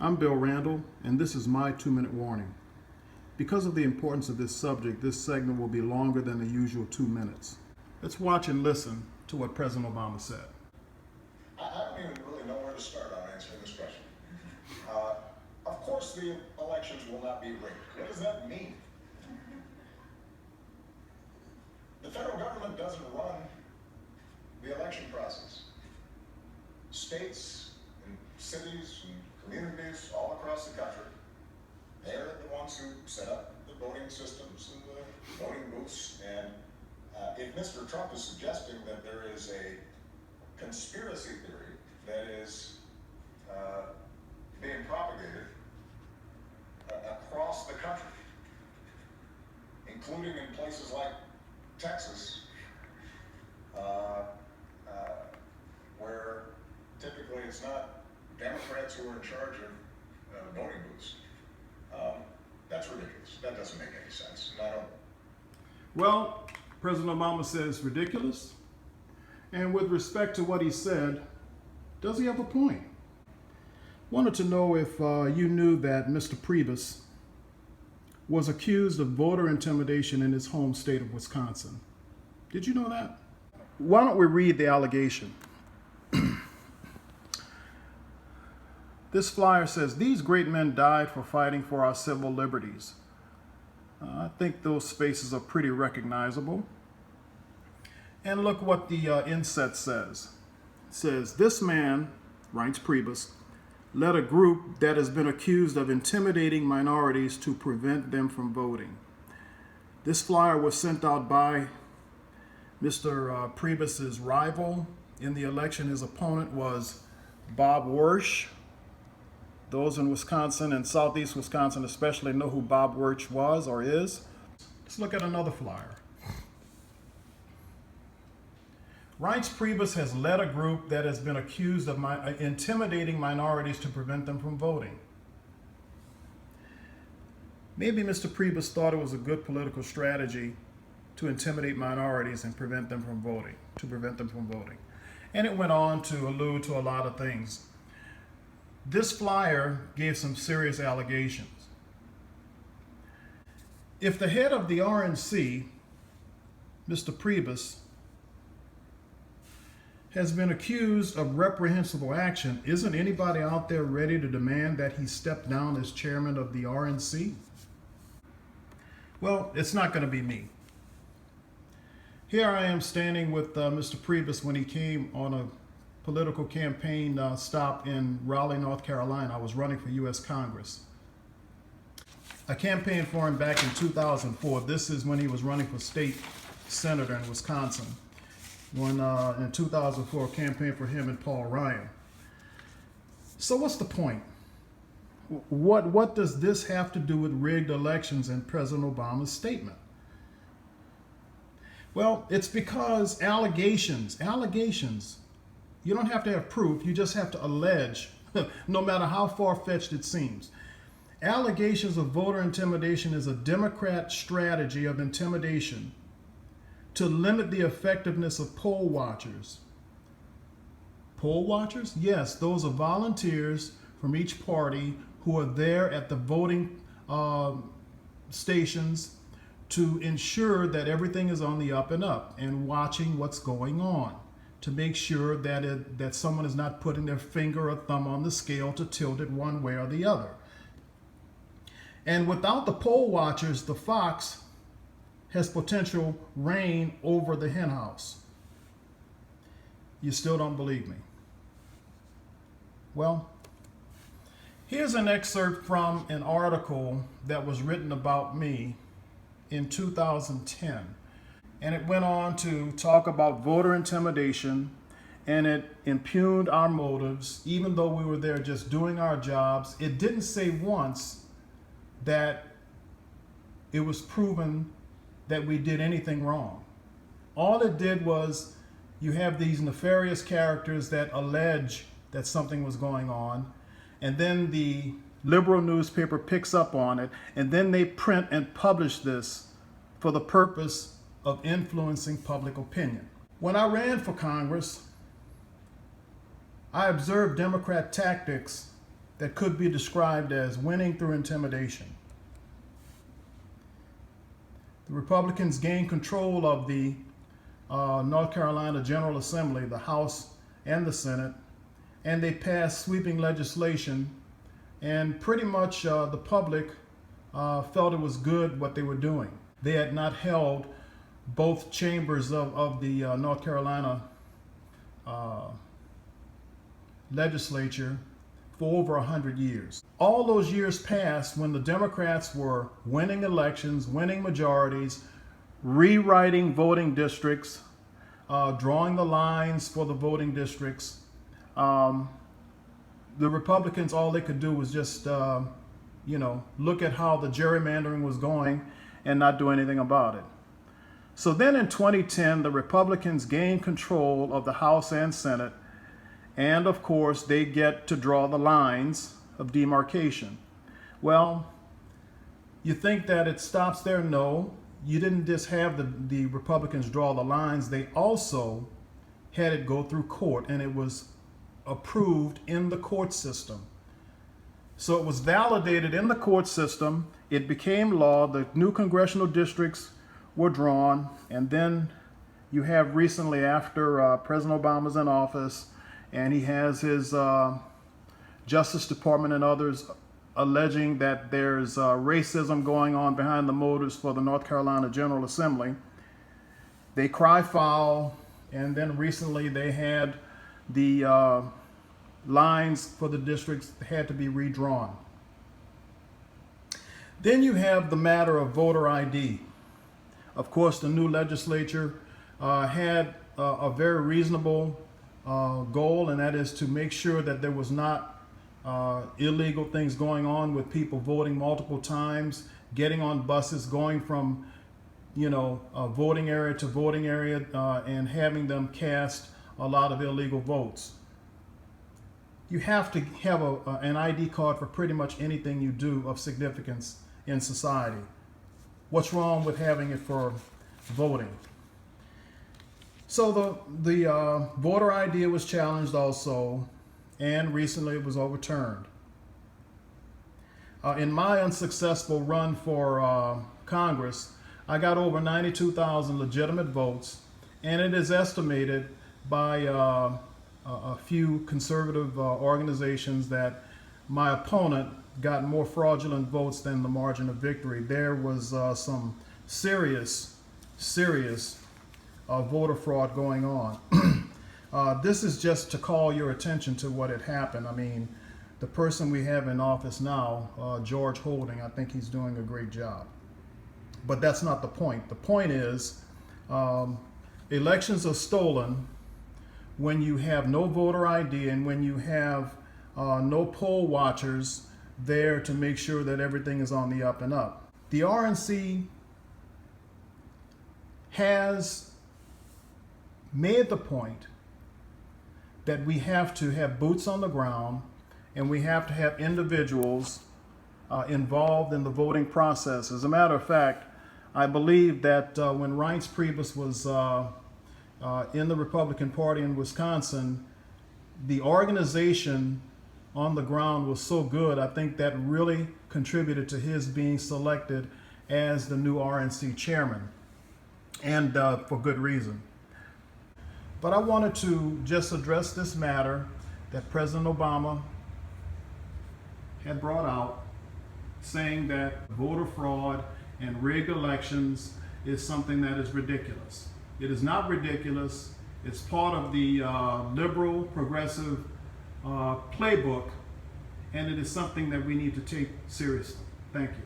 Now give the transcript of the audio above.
I'm Bill Randall, and this is my 2-minute warning. Because of the importance of this subject, this segment will be longer than the usual 2 minutes. Let's watch and listen to what President Obama said. I don't even really know where to start on answering this question. Of course, the elections will not be rigged. What does that mean? The federal government doesn't run the election process. States and cities and communities all across the country, they're the ones who set up the voting systems and the voting booths. And if Mr. Trump is suggesting that there is a conspiracy theory that is being propagated across the country, including in places like Texas, where typically it's not Democrats who are in charge of voting booths. That's ridiculous. That doesn't make any sense. And I don't. Well, President Obama says ridiculous. And with respect to what he said, does he have a point? Wanted to know if you knew that Mr. Priebus was accused of voter intimidation in his home state of Wisconsin. Did you know that? Why don't we read the allegation? This flyer says, "These great men died for fighting for our civil liberties." I think those spaces are pretty recognizable. And look what the inset says. It says, "This man," writes Priebus, "led a group that has been accused of intimidating minorities to prevent them from voting." This flyer was sent out by Mr. Priebus's rival in the election. His opponent was Bob Wersch. Those in Wisconsin and southeast Wisconsin especially know who Bob Wersch was or is. Let's look at another flyer. Reince Priebus has led a group that has been accused of intimidating minorities to prevent them from voting. Maybe Mr. Priebus thought it was a good political strategy to intimidate minorities and prevent them from voting, And it went on to allude to a lot of things. This flyer gave some serious allegations. If the head of the RNC, Mr. Priebus, has been accused of reprehensible action, isn't anybody out there ready to demand that he step down as chairman of the RNC? Well, it's not going to be me. Here I am standing with Mr. Priebus when he came on a political campaign stop in Raleigh, North Carolina. I was running for U.S. Congress. I campaigned for him back in 2004. This is when he was running for state senator in Wisconsin. When in 2004, I campaigned for him and Paul Ryan. So what's the point? What does this have to do with rigged elections and President Obama's statement? Well, it's because allegations, you don't have to have proof, you just have to allege, no matter how far-fetched it seems. Allegations of voter intimidation is a Democrat strategy of intimidation to limit the effectiveness of poll watchers. Poll watchers? Yes, those are volunteers from each party who are there at the voting stations to ensure that everything is on the up and up and watching what's going on, to make sure that someone is not putting their finger or thumb on the scale to tilt it one way or the other. And without the poll watchers, the fox has potential reign over the hen house. You still don't believe me? Well, here's an excerpt from an article that was written about me in 2010. And it went on to talk about voter intimidation, and it impugned our motives, even though we were there just doing our jobs. It didn't say once that it was proven that we did anything wrong. All it did was you have these nefarious characters that allege that something was going on, and then the liberal newspaper picks up on it, and then they print and publish this for the purpose of influencing public opinion. When I ran for Congress, I observed Democrat tactics that could be described as winning through intimidation. The Republicans gained control of the North Carolina General Assembly, the House and the Senate, and they passed sweeping legislation, and pretty much the public felt it was good what they were doing. They had not held both chambers of the North Carolina legislature for over 100 years. All those years passed when the Democrats were winning elections, winning majorities, rewriting voting districts, drawing the lines for the voting districts. The Republicans, all they could do was just, look at how the gerrymandering was going and not do anything about it. So then in 2010, the Republicans gained control of the House and Senate, and of course, they get to draw the lines of demarcation. Well, you think that it stops there? No, you didn't just have the Republicans draw the lines, they also had it go through court, and it was approved in the court system. So it was validated in the court system, it became law, the new congressional districts were drawn, and then you have recently, after President Obama's in office, and he has his Justice Department and others alleging that there's racism going on behind the motives for the North Carolina General Assembly. They cry foul, and then recently they had the lines for the districts had to be redrawn. Then you have the matter of voter ID. Of course, the new legislature had a very reasonable goal, and that is to make sure that there was not illegal things going on with people voting multiple times, getting on buses, going from voting area to voting area, and having them cast a lot of illegal votes. You have to have an ID card for pretty much anything you do of significance in society. What's wrong with having it for voting? So the voter ID was challenged also, and recently it was overturned. In my unsuccessful run for Congress, I got over 92,000 legitimate votes, and it is estimated by a few conservative organizations that my opponent got more fraudulent votes than the margin of victory. There was some serious voter fraud going on. This is just to call your attention to what had happened. I mean, the person we have in office now, George Holding, I think he's doing a great job. But that's not the point. The point is, elections are stolen when you have no voter ID and when you have no poll watchers there to make sure that everything is on the up and up. The RNC has made the point that we have to have boots on the ground and we have to have individuals involved in the voting process. As a matter of fact, I believe that when Reince Priebus was in the Republican Party in Wisconsin, the organization on the ground was so good, I think that really contributed to his being selected as the new RNC chairman, and for good reason. But I wanted to just address this matter that President Obama had brought out, saying that voter fraud and rigged elections is something that is ridiculous. It is not ridiculous. It's part of the liberal, progressive playbook, and it is something that we need to take seriously. Thank you.